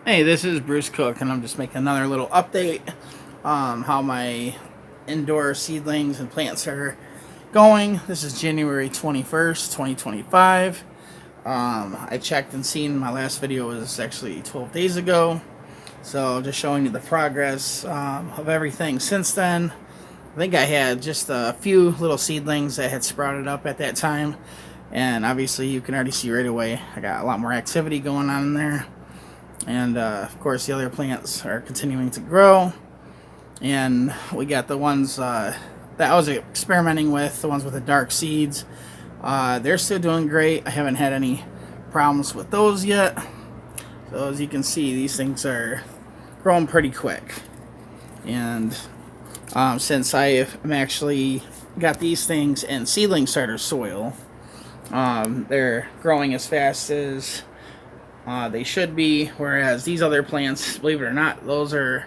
Hey, this is Bruce Cook, and I'm just making another little update how my indoor seedlings and plants are going. This is January 21st, 2025. I checked and seen my last video was actually 12 days ago, so just showing you the progress of everything since then. I think I had just a few little seedlings that had sprouted up at that time, and obviously you can already see right away I got a lot more activity going on in there. And of course the other plants are continuing to grow, and we got the ones that I was experimenting with, the ones with the dark seeds. They're still doing great. I haven't had any problems with those yet. So as you can see, these things are growing pretty quick. And since I am actually got these things in seedling starter soil, they're growing as fast as they should be, whereas these other plants, believe it or not, those are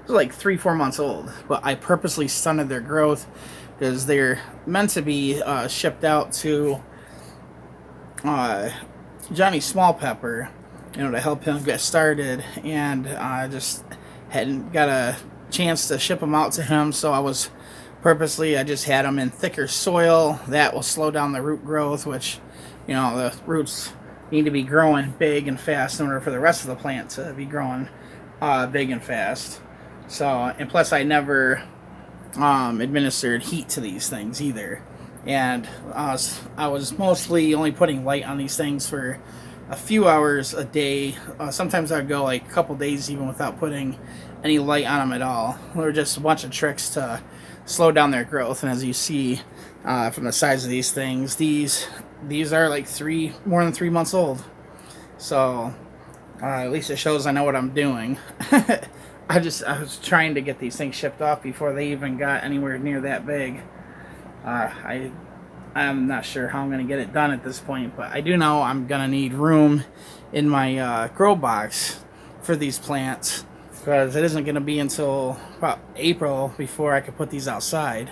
like 3-4 months old. But I purposely stunted their growth because they're meant to be shipped out to Johnny Small Pepper, to help him get started, and I just hadn't got a chance to ship them out to him, so I just had them in thicker soil. That will slow down the root growth, which, the roots need to be growing big and fast in order for the rest of the plant to be growing big and fast. So, and plus I never administered heat to these things either. And I was mostly only putting light on these things for a few hours a day. Sometimes I'd go like a couple days even without putting any light on them at all. They were just a bunch of tricks to slow down their growth. And as you see from the size of these things, these are like more than 3 months old. So at least it shows I know what I'm doing. I was trying to get these things shipped off before they even got anywhere near that big. I'm not sure how I'm going to get it done at this point, but I do know I'm going to need room in my grow box for these plants, because it isn't going to be until about April before I can put these outside.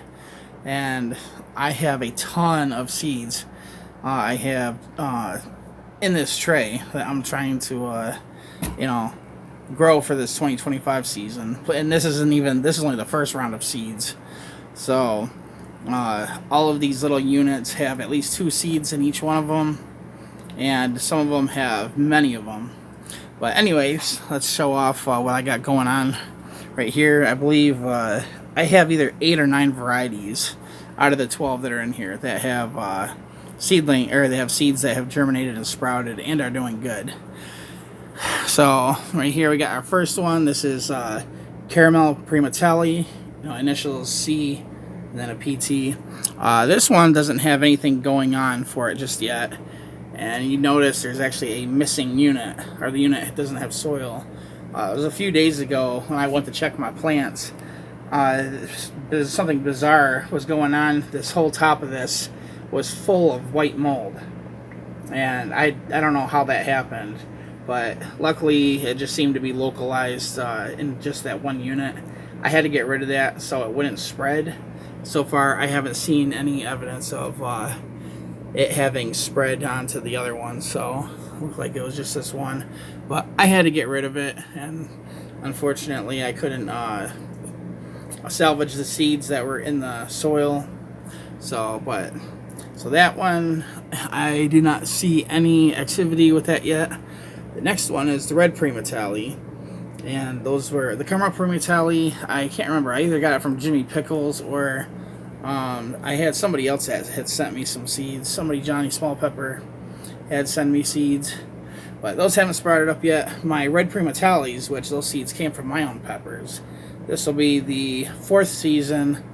And I have a ton of seeds I have in this tray that I'm trying to grow for this 2025 season. And this is only the first round of seeds. So all of these little units have at least 2 seeds in each one of them, and some of them have many of them. But anyways, let's show off what I got going on right here. I believe I have either 8 or 9 varieties out of the 12 that are in here that have they have seeds that have germinated and sprouted and are doing good. So right here we got our first one. This is Caramel Primatali, initials C and then a PT. This one doesn't have anything going on for it just yet, and you notice there's actually a missing unit, or the unit doesn't have soil. It was a few days ago when I went to check my plants. There's something bizarre was going on. This whole top of this was full of white mold, and I don't know how that happened, but luckily it just seemed to be localized in just that one unit. I had to get rid of that so it wouldn't spread. So far I haven't seen any evidence of it having spread onto the other one, so it looked like it was just this one. But I had to get rid of it, and unfortunately I couldn't salvage the seeds that were in the soil. So that one, I do not see any activity with that yet. The next one is the red Primatali, and those were the Caramel Primatali. I can't remember. I either got it from Jimmy Pickles or I had somebody else that had sent me some seeds. Johnny Small Pepper, had sent me seeds, but those haven't sprouted up yet. My red Primatalis, which those seeds came from my own peppers. This will be the 4th season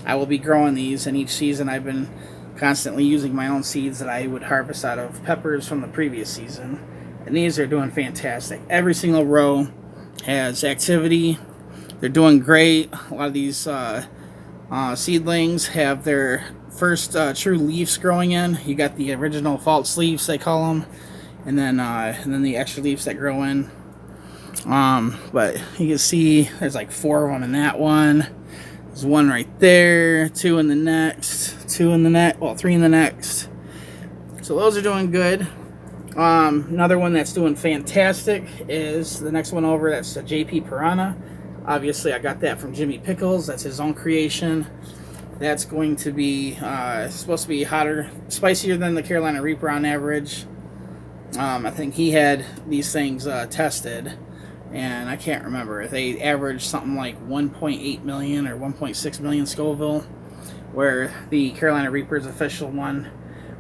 I will be growing these, and each season I've been constantly using my own seeds that I would harvest out of peppers from the previous season. And these are doing fantastic. Every single row has activity. They're doing great. A lot of these seedlings have their first true leaves growing in. You got the original false leaves, they call them, and then the extra leaves that grow in. But you can see there's like 4 of them in that one. There's 1 right there, 2 in the next, 2 in the next, well, 3 in the next. So those are doing good. Another one that's doing fantastic is the next one over. That's a JP Piranha. Obviously, I got that from Jimmy Pickles. That's his own creation. That's going to be supposed to be hotter, spicier than the Carolina Reaper on average. I think he had these things tested, and I can't remember. They averaged something like 1.8 million or 1.6 million Scoville, where the Carolina Reaper's official one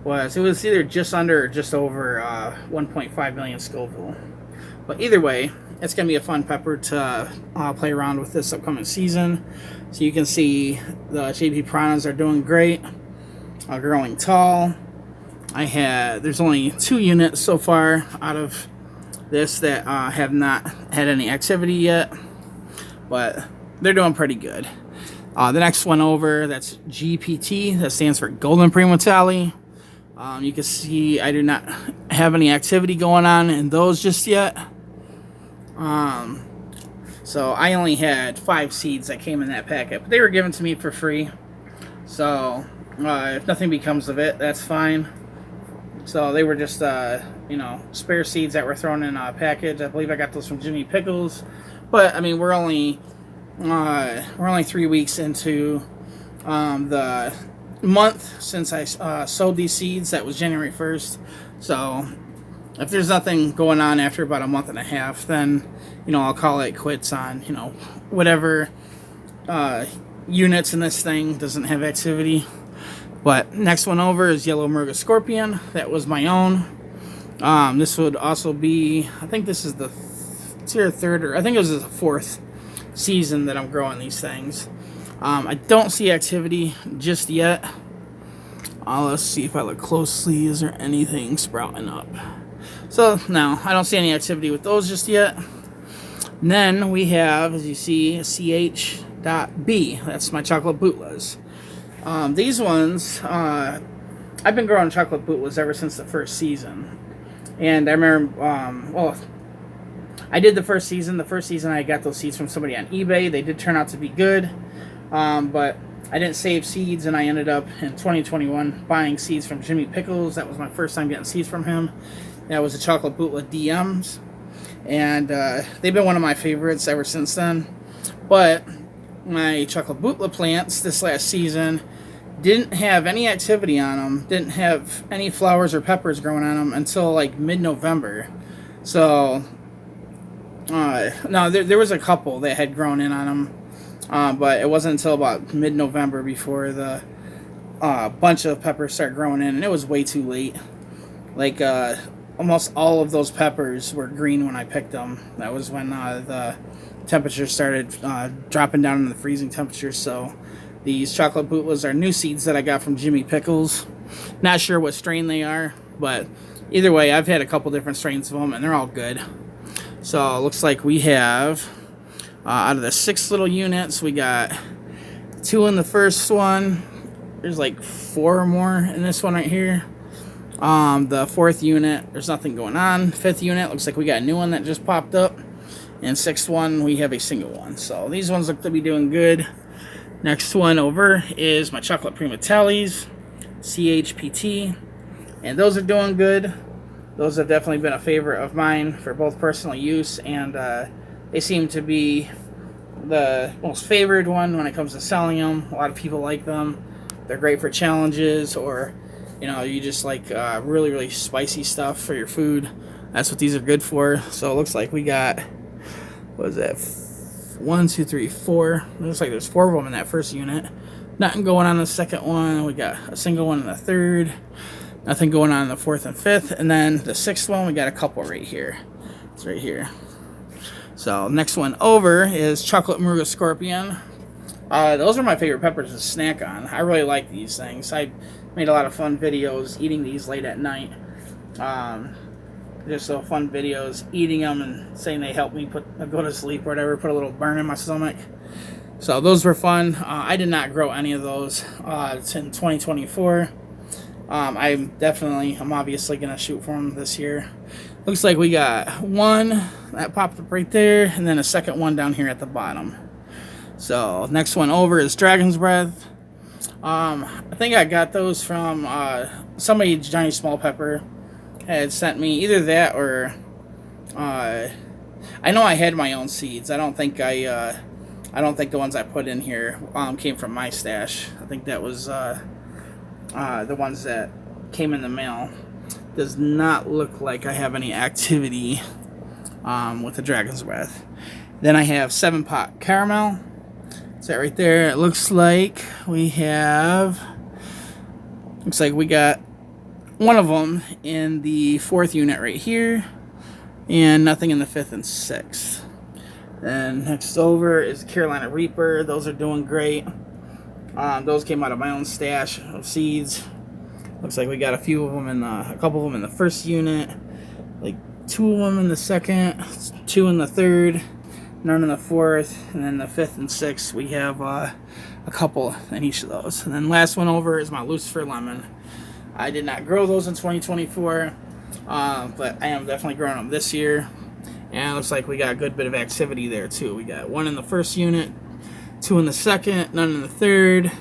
was either just under or just over 1.5 million Scoville. But either way, it's going to be a fun pepper to play around with this upcoming season. So you can see the JP Piranhas are doing great, growing tall. There's only 2 units so far out of this that have not had any activity yet, but they're doing pretty good. The next one over, that's GPT, that stands for Golden Primo Tally. You can see I do not have any activity going on in those just yet. So I only had 5 seeds that came in that packet, but they were given to me for free. So if nothing becomes of it, that's fine. So they were just spare seeds that were thrown in a package. I believe I got those from Jimmy Pickles. But I mean, we're only 3 weeks into the month since I sowed these seeds. That was January 1st. So if there's nothing going on after about a month and a half, then I'll call it quits on whatever units in this thing doesn't have activity. But next one over is Yellow Murga Scorpion. That was my own. This would also be, I think this is it's your third, or I think it was the 4th season that I'm growing these things. I don't see activity just yet. Let's see if I look closely. Is there anything sprouting up? So no, I don't see any activity with those just yet. And then we have, as you see, CH.B. That's my chocolate bootlas. These ones, I've been growing chocolate bootlas ever since the first season. And I remember, I did the first season. The first season I got those seeds from somebody on eBay. They did turn out to be good. But I didn't save seeds, and I ended up in 2021 buying seeds from Jimmy Pickles. That was my first time getting seeds from him. That was the chocolate bootla DMs. And they've been one of my favorites ever since then. But my chocolate bootla plants this last season didn't have any activity on them, didn't have any flowers or peppers growing on them until like mid-November. So no, there was a couple that had grown in on them, but it wasn't until about mid-November before the bunch of peppers started growing in, and it was way too late. Like almost all of those peppers were green when I picked them. That was when the temperatures started dropping down in the freezing temperatures. So these chocolate bootlas are new seeds that I got from Jimmy Pickles. Not sure what strain they are, but either way, I've had a couple different strains of them, and they're all good. So it looks like we have, out of the 6 little units, we got 2 in the first one. There's like 4 or more in this one right here. The 4th unit, there's nothing going on. 5th unit, looks like we got a new one that just popped up. And 6th one, we have a single one. So these ones look to be doing good. Next one over is my chocolate prima tallies, CHPT. And those are doing good. Those have definitely been a favorite of mine for both personal use, and they seem to be the most favored one when it comes to selling them. A lot of people like them. They're great for challenges, or you just like really, really spicy stuff for your food. That's what these are good for. So it looks like we got, what is that? 1, 2, 3, 4. It looks like there's 4 of them in that first unit. Nothing going on in the second one. We got a single one in the third. Nothing going on in the 4th and 5th. And then the 6th one, we got a couple right here. It's right here. So next one over is Chocolate Murga Scorpion. Those are my favorite peppers to snack on. I really like these things. I made a lot of fun videos eating these late at night. Just so fun videos eating them and saying they help me go to sleep or whatever, put a little burn in my stomach. So those were fun. I did not grow any of those. It's in 2024. I'm obviously going to shoot for them this year. Looks like we got one that popped up right there, and then a second one down here at the bottom. So next one over is Dragon's Breath. I think I got those from somebody, Johnny Small Pepper. had sent me either that or I know I had my own seeds. I don't think the ones I put in here came from my stash. I think that was the ones that came in the mail. Does not look like I have any activity with the Dragon's Breath. Then I have 7-pot caramel. That's that right there. It looks like we got one of them in the 4th unit right here, and nothing in the 5th and 6th. Then next over is Carolina Reaper. Those are doing great. Those came out of my own stash of seeds. Looks like we got a couple of them in the 1st unit, like 2 of them in the 2nd, 2 in the 3rd, none in the 4th, and then the 5th and 6th we have a couple in each of those. And then last one over is my Lucifer Lemon. I did not grow those in 2024, but I am definitely growing them this year. And it looks like we got a good bit of activity there too. We got 1 in the 1st unit, 2 in the 2nd, none in the 3rd,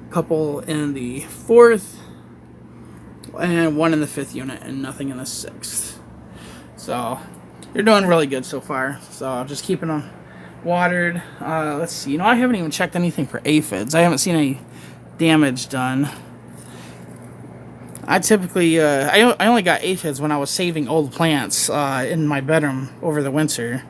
a couple in the 4th, and 1 in the 5th unit, and nothing in the 6th. So they're doing really good so far. So I'm just keeping them watered. Let's see. I haven't even checked anything for aphids. I haven't seen any damage done. I typically, I only got aphids when I was saving old plants in my bedroom over the winter.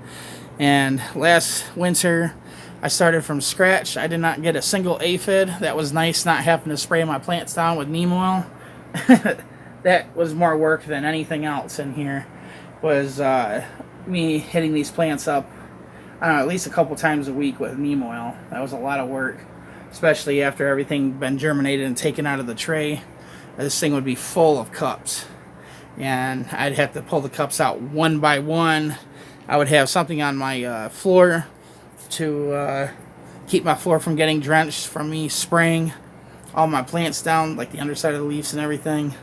And last winter, I started from scratch. I did not get a single aphid. That was nice, not having to spray my plants down with neem oil. That was more work than anything else in here. Was me hitting these plants up, I don't know, at least a couple times a week with neem oil. That was a lot of work, especially after everything been germinated and taken out of the tray. This thing would be full of cups, and I'd have to pull the cups out one by one. I would have something on my floor to keep my floor from getting drenched from me spraying all my plants down, like the underside of the leaves and everything.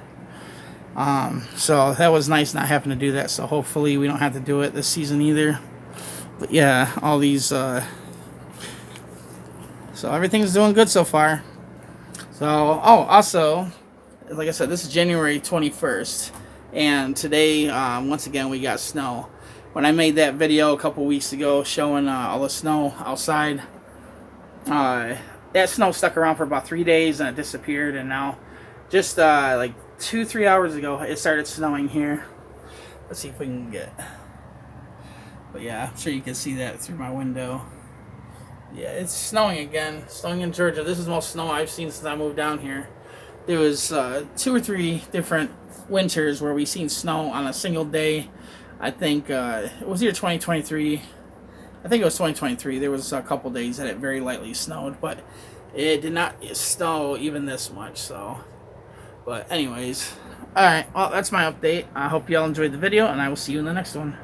So that was nice not having to do that. So hopefully we don't have to do it this season either. But yeah, all these. So everything's doing good so far. So also, like I said, this is January 21st, and today, once again, we got snow. When I made that video a couple weeks ago showing all the snow outside, that snow stuck around for about 3 days and it disappeared, and now, just like 2-3 hours ago, it started snowing here. Let's see if we can get... But yeah, I'm sure you can see that through my window. Yeah, it's snowing again. Snowing in Georgia. This is the most snow I've seen since I moved down here. There was 2 or 3 different winters where we seen snow on a single day. I think it was either 2023. I think it was 2023. There was a couple days that it very lightly snowed, but it did not snow even this much. So, but anyways, all right. Well, that's my update. I hope y'all enjoyed the video, and I will see you in the next one.